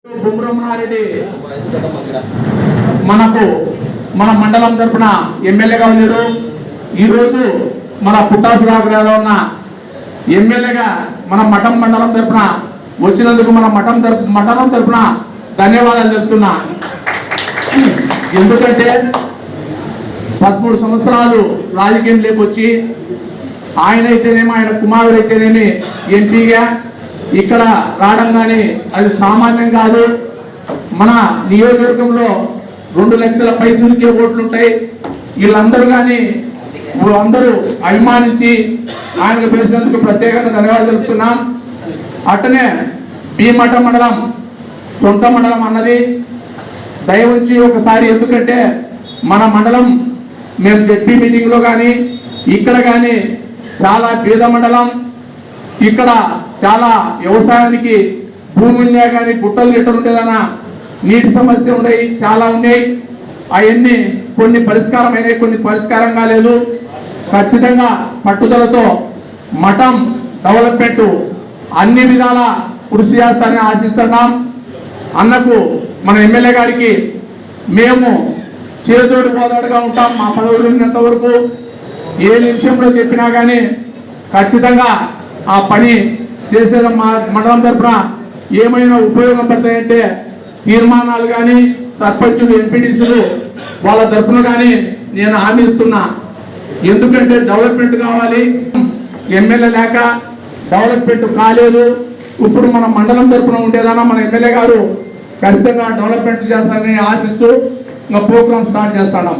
బుమ్రమణారెడ్డి మనకు మన మండలం తరపున ఎమ్మెల్యేగా ఉన్నారు. ఈరోజు మన పుట్టాసురాగ్రలో ఉన్న ఎమ్మెల్యేగా మన మఠం మండలం తరపున వచ్చినందుకు మన మండలం తరపున ధన్యవాదాలు చెప్తున్నా. ఎందుకంటే 13 సంవత్సరాలు రాజకీయం లేకొచ్చి ఆయన అయితేనేమి ఆయన కుమారుడు అయితేనేమి ఎంపీగా ఇక్కడ రావడం కానీ అది సామాన్యం కాదు. మన నియోజకవర్గంలో 2 లక్షల పైసలకే ఓట్లు ఉంటాయి. వీళ్ళందరూ కానీ అందరూ అభిమానించి ఆయనకు పిలిచినందుకు ప్రత్యేకంగా ధన్యవాదాలు తెలుపుతున్నాం. అట్టనే భీమఠ మండలం సొంత మండలం అన్నది దయవుంచి ఒకసారి, ఎందుకంటే మన మండలం మేము జెడ్పీ మీటింగ్లో కానీ ఇక్కడ కానీ చాలా పేద మండలం. ఇక్కడ చాలా వ్యవసాయానికి భూమి ఉన్నా కానీ గుట్టలు గిట్టలు ఉండేదన్నా నీటి సమస్య ఉన్నాయి, చాలా ఉన్నాయి. అవన్నీ కొన్ని పరిష్కారం అయినాయి, కొన్ని పరిష్కారం కాలేదు. ఖచ్చితంగా పట్టుదలతో మఠం డెవలప్మెంట్ అన్ని విధాల కృషి చేస్తారని ఆశిస్తున్నాం. అన్నకు మన ఎమ్మెల్యే గారికి మేము చేదోడు పోదోడుగా ఉంటాం. మా పదవులు ఉన్నంత వరకు ఏ నిమిషంలో చెప్పినా కానీ ఖచ్చితంగా ఆ పని చేసేది. మా మండలం తరఫున ఏమైనా ఉపయోగం పడతాయంటే తీర్మానాలు కానీ సర్పంచులు ఎంపీటీసీలు వాళ్ళ తరఫున కానీ నేను హామీ ఇస్తున్నా. ఎందుకంటే డెవలప్మెంట్ కావాలి. ఎమ్మెల్యే లేక డెవలప్మెంట్ కాలేదు. ఇప్పుడు మన మండలం తరఫున ఉండేదన్నా మన ఎమ్మెల్యే గారు ఖచ్చితంగా డెవలప్మెంట్ చేస్తారని ఆశిస్తూ ఇంకా ప్రోగ్రామ్ స్టార్ట్ చేస్తున్నాం.